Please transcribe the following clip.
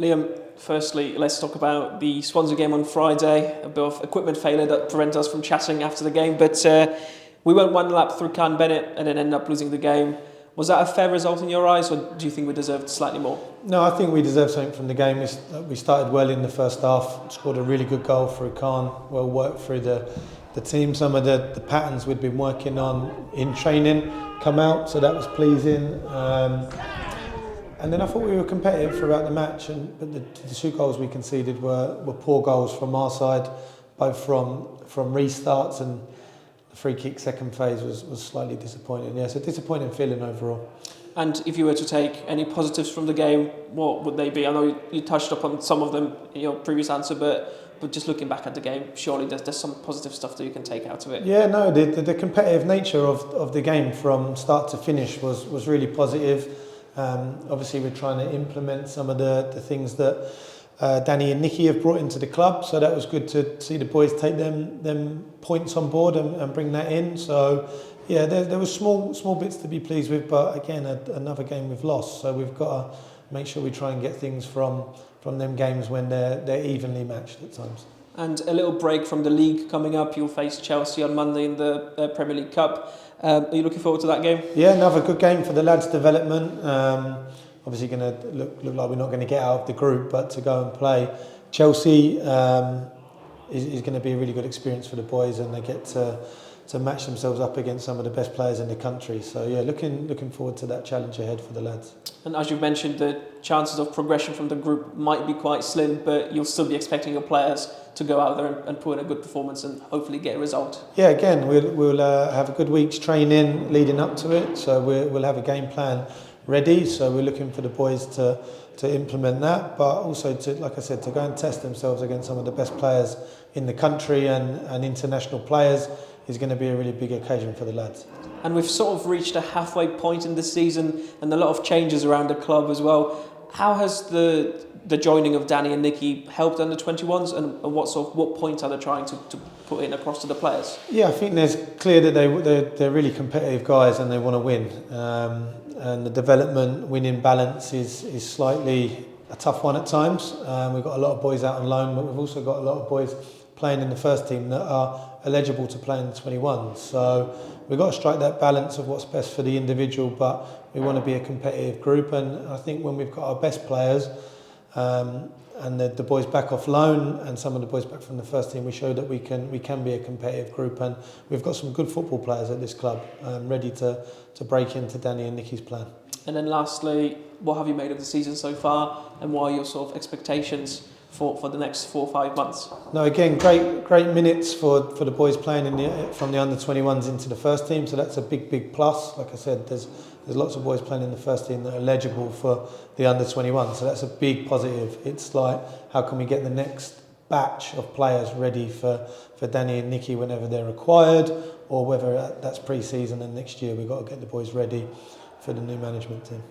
Liam, firstly, let's talk about the Swansea game on Friday. A bit of equipment failure that prevented us from chatting after the game, but we went one lap through Can Bennett and then ended up losing the game. Was that a fair result in your eyes, or do you think we deserved slightly more? No, I think we deserved something from the game. We started well in the first half, scored a really good goal through Khan, well worked through the team. Some of the patterns we'd been working on in training come out, so that was pleasing. And then I thought we were competitive throughout the match, but the two goals we conceded were poor goals from our side, both from restarts, and the free kick second phase was slightly disappointing. Yeah, so disappointing feeling overall. And if you were to take any positives from the game, what would they be? I know you touched upon some of them in your previous answer, but just looking back at the game, surely there's some positive stuff that you can take out of it. Yeah, no, the competitive nature of the game from start to finish was really positive. Obviously, we're trying to implement some of the things that Danny and Nicky have brought into the club, so that was good to see the boys take them points on board and bring that in. So yeah, there was small bits to be pleased with, but again, another game we've lost, so we've got to make sure we try and get things from them games when they're evenly matched at times. And a little break from the league coming up. You'll face Chelsea on Monday in the Premier League Cup. Are you looking forward to that game? Yeah, another good game for the lads' development. Obviously going to look like we're not going to get out of the group, but to go and play Chelsea is going to be a really good experience for the boys, and they get to match themselves up against some of the best players in the country. So yeah, looking forward to that challenge ahead for the lads. And as you mentioned, the chances of progression from the group might be quite slim, but you'll still be expecting your players to go out there and put in a good performance and hopefully get a result. Yeah, again, we'll have a good week's training leading up to it, so we'll have a game plan ready. So we're looking for the boys to implement that, but also to, like I said, to go and test themselves against some of the best players in the country and international players is going to be a really big occasion for the lads. And we've sort of reached a halfway point in the season and a lot of changes around the club as well. How has the joining of Danny and Nicky helped under 21s, and what points are they trying to put in across to the players? Yeah, I think there's clear that they're really competitive guys and they want to win. And the development winning balance is slightly a tough one at times. We've got a lot of boys out on loan, but we've also got a lot of boys playing in the first team that are eligible to play in the 21s. So we've got to strike that balance of what's best for the individual, but we want to be a competitive group. And I think when we've got our best players and the boys back off loan and some of the boys back from the first team, we show that we can be a competitive group, and we've got some good football players at this club ready to break into Danny and Nicky's plan. And then lastly, what have you made of the season so far, and what are your sort of expectations for the next 4 or 5 months? No, again, great minutes for the boys playing from the under 21s into the first team, so that's a big plus. Like I said, there's lots of boys playing in the first team that are eligible for the under 21, so that's a big positive. It's like, how can we get the next batch of players ready for Danny and Nicky whenever they're required, or whether that's pre-season and next year we've got to get the boys ready for the new management team.